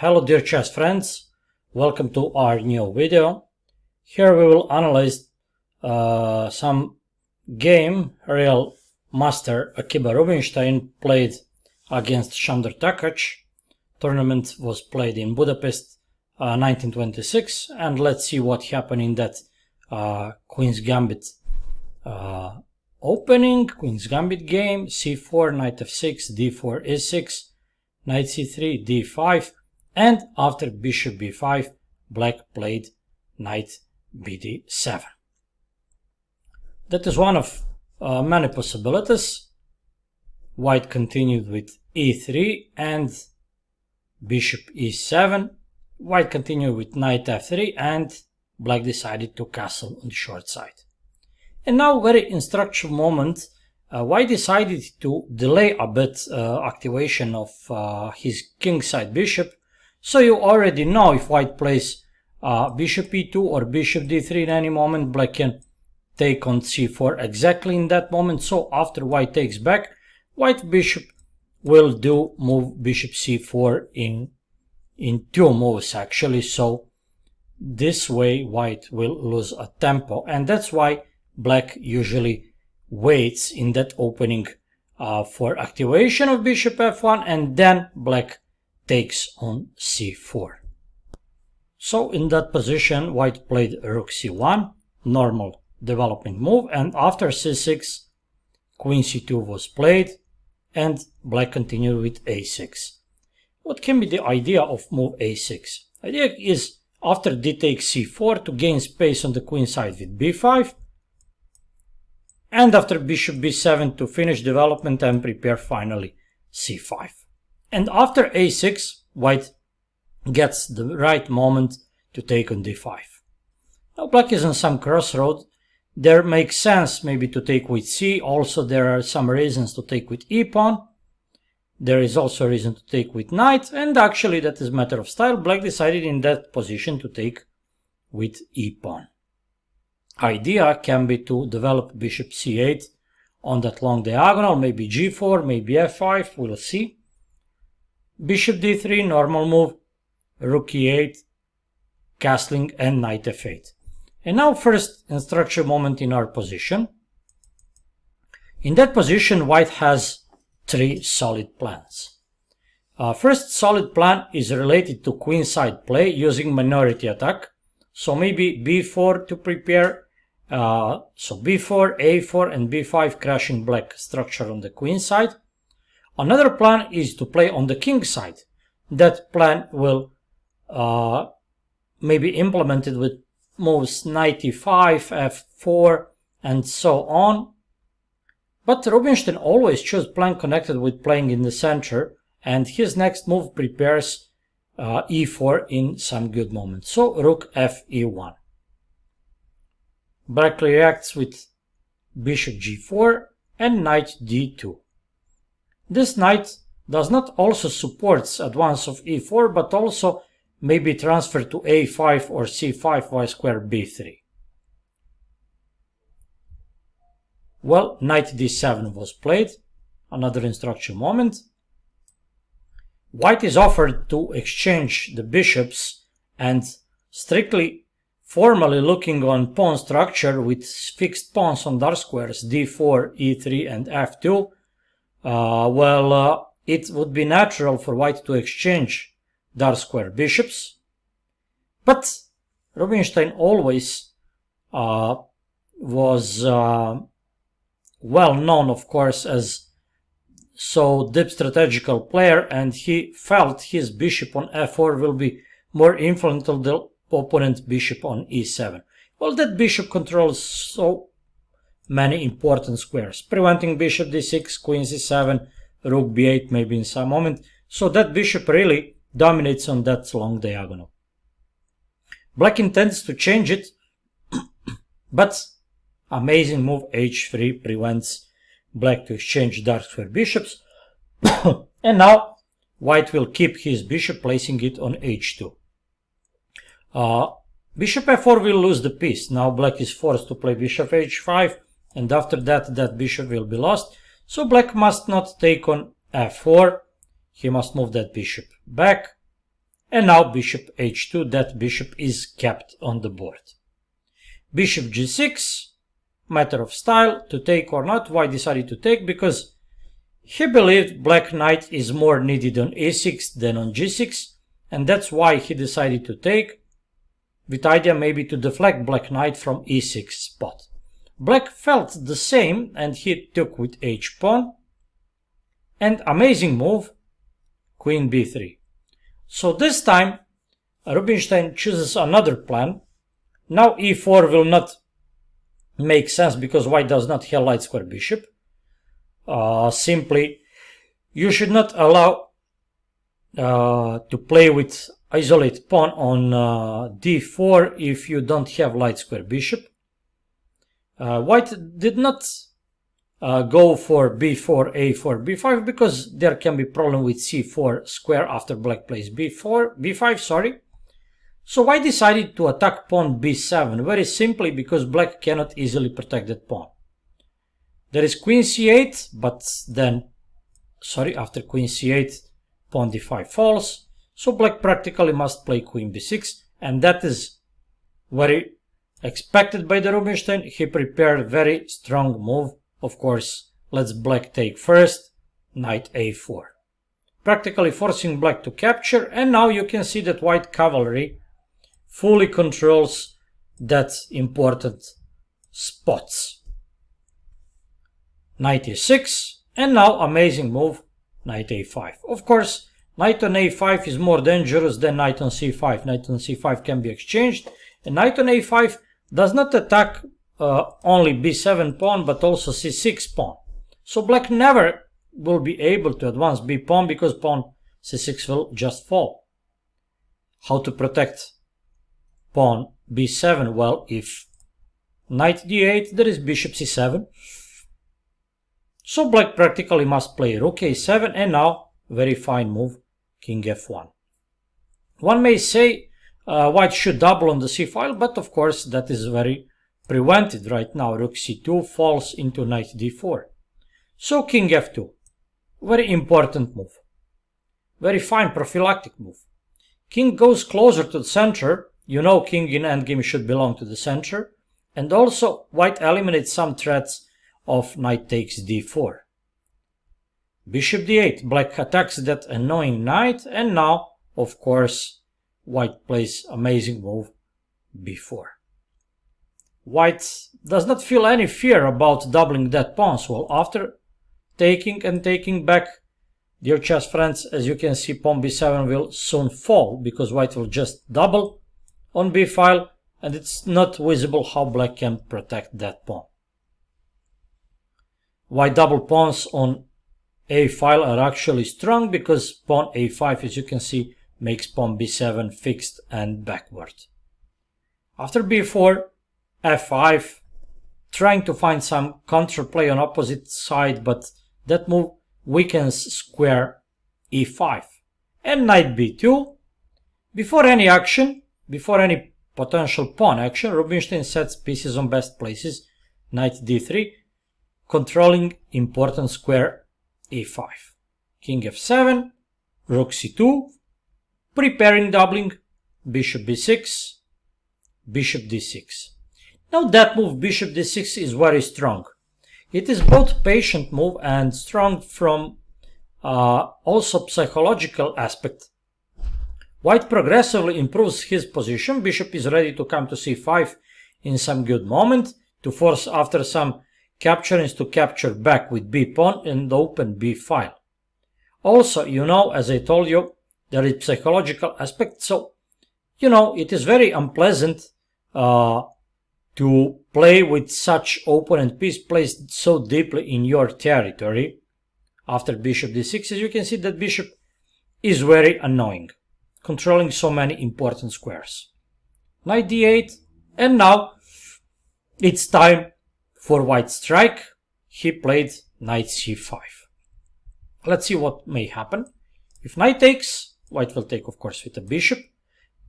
Hello dear chess friends, welcome to our new video. Here we will analyze some game real master Akiba Rubinstein played against Sandor Takac. Tournament was played in Budapest 1926, and let's see what happened in that Queen's Gambit opening. Queen's Gambit game: c4, knight f6, d4, e6, knight c3, d5, and after bishop b5, black played knight bd7. That is one of many possibilities. White continued with e3 and bishop e7. White continued with knight f3 and black decided to castle on the short side. And now, very instructive moment, White decided to delay a bit activation of his kingside bishop. So you already know if White plays bishop e2 or bishop d3 in any moment, black can take on c4 exactly in that moment. So after White takes back, White bishop will do move bishop c4 in two moves actually. So this way White will lose a tempo, and that's why black usually waits in that opening for activation of bishop f1, and then black takes on c4. So in that position, White played rook c1, normal developing move, and after c6, queen c2 was played, and black continued with a6. What can be the idea of move a6? Idea is after d takes c4 to gain space on the queen side with b5, and after bishop b7 to finish development and prepare finally c5. And after a6, White gets the right moment to take on d5. Now black is on some crossroad. There makes sense maybe to take with c. Also there are some reasons to take with e pawn. There is also a reason to take with knight, and actually that is a matter of style. Black decided in that position to take with e pawn. Idea can be to develop bishop c8 on that long diagonal, maybe g4, maybe f5, we'll see. Bishop d3, normal move, rook e8, castling, and knight f8. And now first instruction moment in our position. In that position, White has three solid plans. First solid plan is related to queenside play using minority attack. So maybe b4 to prepare. So b4, a4, and b5 crashing black structure on the queen side. Another plan is to play on the king side. That plan will maybe implemented with moves knight e5, f4, and so on. But Rubinstein always chose plan connected with playing in the center, and his next move prepares e4 in some good moment. So rook f e1. Black reacts with bishop g4 and knight d2. This knight does not also supports advance of e4, but also may be transferred to a5 or c5 y square b3. Well, knight d7 was played, another instruction moment. White is offered to exchange the bishops, and strictly formally looking on pawn structure with fixed pawns on dark squares d4, e3, and f2, it would be natural for White to exchange dark square bishops. But Rubinstein always was well known, of course, as so deep strategical player, and he felt his bishop on f4 will be more influential than opponent bishop on e7. Well, that bishop controls so many important squares, preventing bishop d6, queen c7, rook b8 maybe in some moment. So that bishop really dominates on that long diagonal. Black intends to change it, but amazing move h3 prevents black to exchange dark square bishops. And now White will keep his bishop, placing it on h2. Bishop f4 will lose the piece. Now black is forced to play bishop h5, and after that bishop will be lost. So black must not take on f4. He must move that bishop back, And now bishop h2, that bishop is kept on the board. Bishop g6, matter of style, to take or not. White decided to take because he believed black knight is more needed on a6 than on g6, and that's why he decided to take, with idea maybe to deflect black knight from e6 spot. Black felt the same and he took with h pawn, and amazing move, queen b3. So this time Rubinstein chooses another plan. Now e4 will not make sense because white does not have light square bishop. Simply, you should not allow to play with isolate pawn on d4 if you don't have light square bishop. White did not go for b4, a4, b5 because there can be problem with c4 square after black plays b5, sorry. So white decided to attack pawn b7 very simply because black cannot easily protect that pawn. There is queen c8, but then, after queen c8, pawn d5 falls. So black practically must play queen b6, and that is very expected by the Rubinstein. He prepared very strong move. Of course, let's black take first, knight a4. Practically forcing black to capture, and now you can see that white cavalry fully controls that important spots. Knight e6, and now amazing move, knight a5. Of course, knight on a5 is more dangerous than knight on c5. Knight on c5 can be exchanged, and knight on a5 does not attack only b7 pawn but also c6 pawn. So black never will be able to advance b pawn because pawn c6 will just fall. How to protect pawn b7? Well, if knight d8, there is bishop c7. So black practically must play rook a7, and now very fine move, king f1. One may say white should double on the c file, but of course that is very prevented right now. Rook c2 falls into knight d4. So king f2, very important move, very fine prophylactic move. King goes closer to the center. You know, king in endgame should belong to the center, and also white eliminates some threats of knight takes d4. Bishop d8, black attacks that annoying knight, and now, of course, white plays amazing move, b4. White does not feel any fear about doubling that pawn, so after taking and taking back, dear chess friends, as you can see, pawn b7 will soon fall, because white will just double on b file, and it's not visible how black can protect that pawn. White double pawns on a file are actually strong because pawn a5, as you can see, makes pawn b7 fixed and backward. After b4, f5, trying to find some counterplay on opposite side, but that move weakens square e5. And knight b2. Before any action, before any potential pawn action, Rubinstein sets pieces on best places, knight d3, controlling important square e5. King f7, rook c2, preparing doubling, bishop b6, bishop d6. Now that move, bishop d6, is very strong. It is both patient move and strong from also psychological aspect. White progressively improves his position. Bishop is ready to come to c5 in some good moment to force after some capturings to capture back with b pawn and open b file. Also, you know, as I told you, there is psychological aspect. So, you know, it is very unpleasant to play with such opponent piece placed so deeply in your territory. After bishop d6, as you can see, that bishop is very annoying, controlling so many important squares. Knight d8, and now it's time for white strike. He played knight c5. Let's see what may happen. If knight takes, white will take, of course, with a bishop,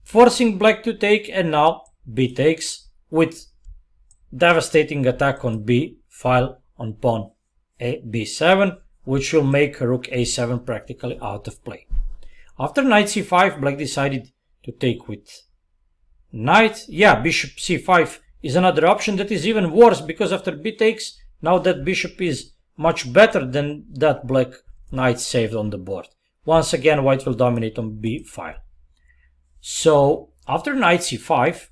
forcing black to take, and now b takes with devastating attack on b file on pawn b7, which will make rook a7 practically out of play. After knight c5, black decided to take with knight. Yeah, bishop c5 is another option that is even worse, because after b takes, now that bishop is much better than that black knight saved on the board. Once again, white will dominate on b file. So after knight c5,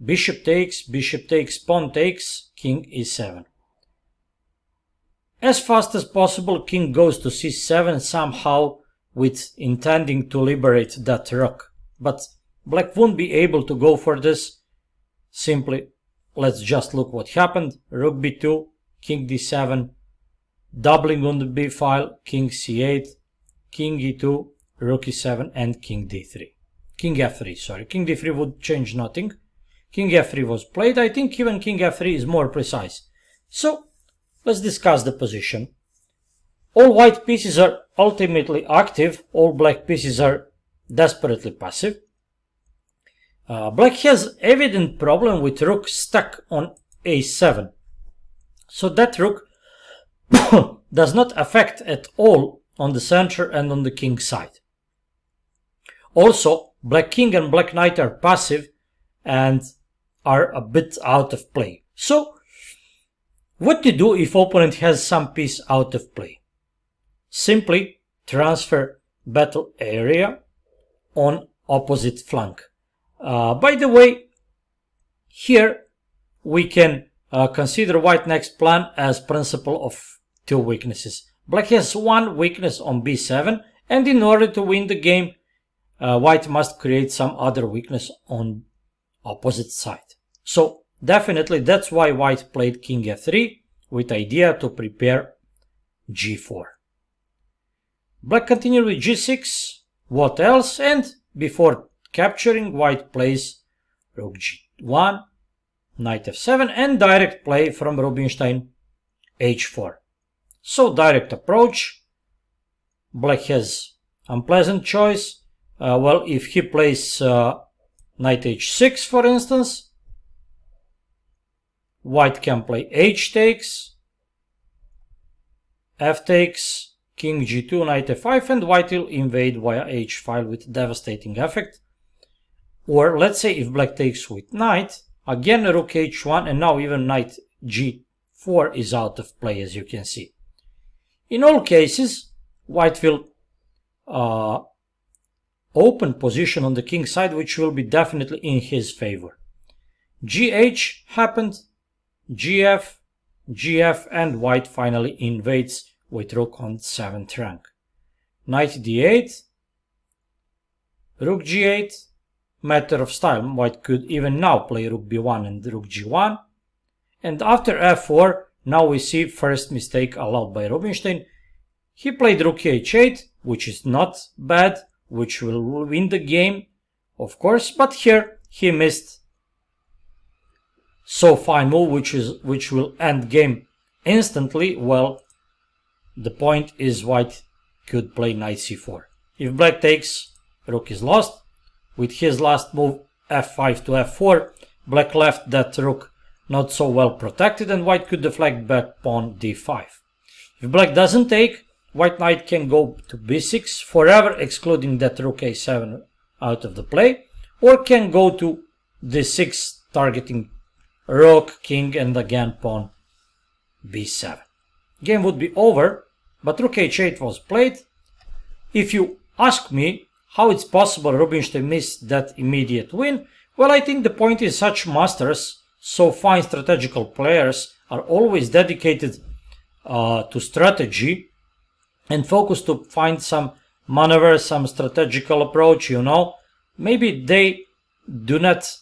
bishop takes, pawn takes, king e7. As fast as possible, king goes to c7, somehow with intending to liberate that rook. But black won't be able to go for this. Simply, let's just look what happened. Rook b2, king d7, doubling on the b file, king c8, king e2, rook e7, and king d3. King f3, sorry. King d3 would change nothing. King f3 was played. I think even king f3 is more precise. So, let's discuss the position. All white pieces are ultimately active. All black pieces are desperately passive. Black has evident problem with rook stuck on a7. So that rook does not affect at all on the center and on the king side. Also, black king and black knight are passive and are a bit out of play. So, what to do if opponent has some piece out of play? Simply transfer battle area on opposite flank. By the way, here we can consider white next plan as principle of two weaknesses. Black has one weakness on b7, and in order to win the game, white must create some other weakness on opposite side. So definitely that's why white played king f3 with idea to prepare g4. Black continued with g6, what else? And before capturing, white plays rook g1, knight f7, and direct play from Rubinstein h4. So direct approach. Black has unpleasant choice. Well, if he plays knight h6, for instance, white can play h takes, f takes, king g2, knight f5, and white will invade via h file with devastating effect. Or let's say if black takes with knight, again rook h1, and now even knight g4 is out of play, as you can see. In all cases, white will open position on the king side, which will be definitely in his favor. gh happened, gf, gf, and white finally invades with rook on 7th rank. Knight d8, rook g8, matter of style. White could even now play rook b1 and rook g1. And after f4, now we see first mistake allowed by Rubinstein. He played rook h8, which is not bad, which will win the game, of course, but here he missed so fine move, which will end game instantly. Well, the point is white could play knight c4. If black takes, rook is lost. With his last move f5 to f4, black left that rook not so well protected, and white could deflect back pawn d5. If black doesn't take, white knight can go to b6, forever excluding that rook a7 out of the play, or can go to d6, targeting rook, king, and again pawn b7. Game would be over, but rook h8 was played. If you ask me how it's possible Rubinstein missed that immediate win, well, I think the point is such masters, so fine strategical players, are always dedicated to strategy and focus to find some maneuver, some strategical approach, you know. Maybe they do not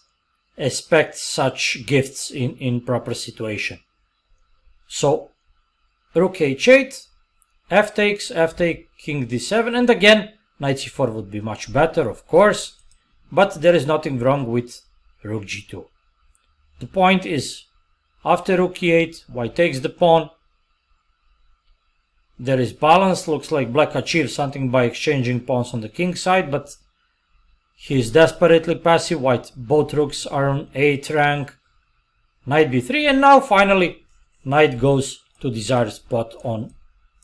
expect such gifts in proper situation. So, rook h8, f takes, f take, king d7, and again, knight c4 would be much better, of course, but there is nothing wrong with rook g2. The point is, after rook e8, white takes the pawn. There is balance. Looks like black achieved something by exchanging pawns on the king side, but he is desperately passive. White, both rooks are on 8th rank. Knight b3, and now finally knight goes to desired spot on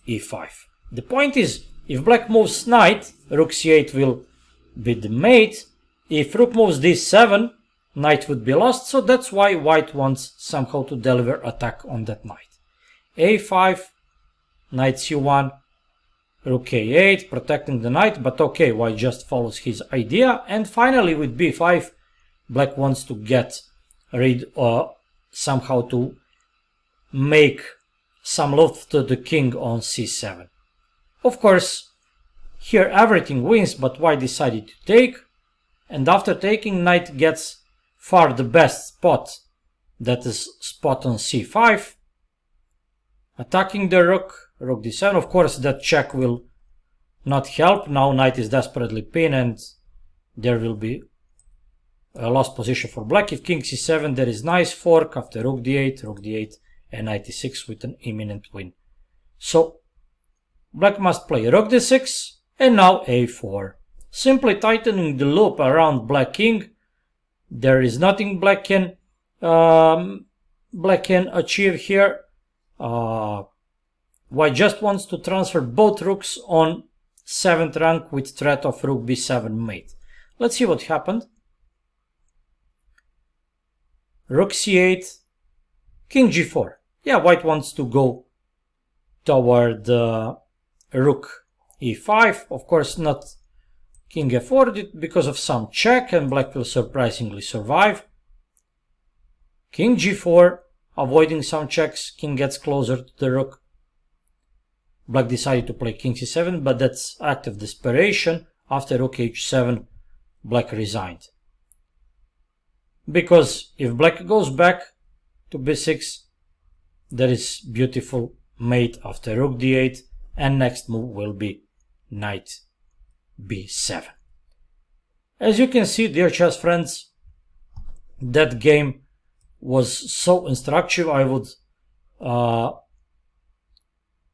e5. The point is, if black moves knight, rook c8 will be the mate. If rook moves d7, knight would be lost, so that's why white wants somehow to deliver attack on that knight. a5, knight c1, rook a8, protecting the knight, but okay, white just follows his idea. And finally with b5, black wants to get rid or somehow to make some love to the king on c7. Of course, here everything wins, but white decided to take, and after taking, knight gets far the best spot, that is spot on c5, attacking the rook, rook d7. Of course, that check will not help. Now knight is desperately pinned and there will be a lost position for black. If king c7, there is nice fork after rook d8, and knight e6 with an imminent win. So black must play rook d6 and now a4. Simply tightening the loop around black king. There is nothing black can achieve here. White just wants to transfer both rooks on 7th rank with threat of rook b7 mate. Let's see what happened. Rook c8, king g4. Yeah, white wants to go toward rook e5. Of course, not king f4 because of some check, and black will surprisingly survive. King g4, avoiding some checks, king gets closer to the rook. Black decided to play king c7, but that's act of desperation. After rook h7, black resigned. Because if black goes back to b6, there is beautiful mate after rook d8, and next move will be knight b7. As you can see, dear chess friends, that game was so instructive. I would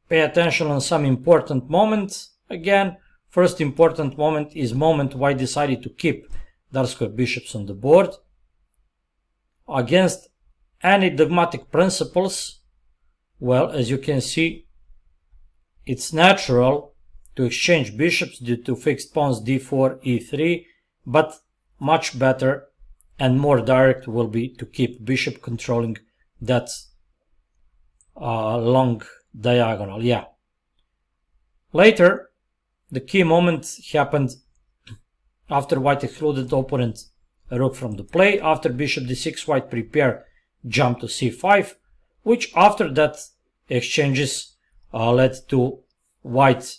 pay attention on some important moments. Again, first important moment is moment white decided to keep dark square bishops on the board. Against any dogmatic principles, well, as you can see, it's natural to exchange bishops due to fixed pawns d4, e3, but much better and more direct will be to keep bishop controlling that long diagonal. Yeah. Later, the key moment happened after white excluded opponent rook from the play. After bishop d6, white prepared jump to c5, which after that exchanges led to white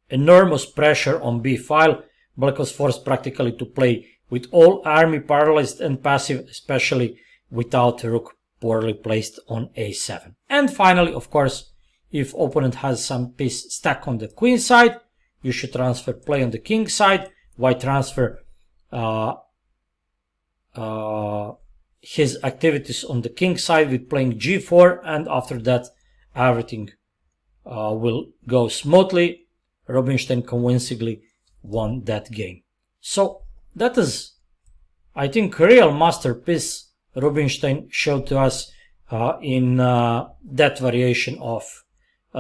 enormous pressure on b file. Black was forced practically to play with all army paralyzed and passive, especially without rook poorly placed on a7. And finally, of course, if opponent has some piece stuck on the queen side, you should transfer play on the king side. White transfer his activities on the king side with playing g4, and after that everything will go smoothly. Rubinstein convincingly won that game. So that is, I think, a real masterpiece Rubinstein showed to us in that variation of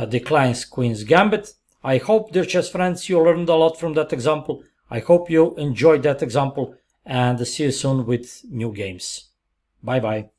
Decline's Queen's Gambit. I hope, dear chess friends, you learned a lot from that example. I hope you enjoyed that example, and see you soon with new games. Bye bye.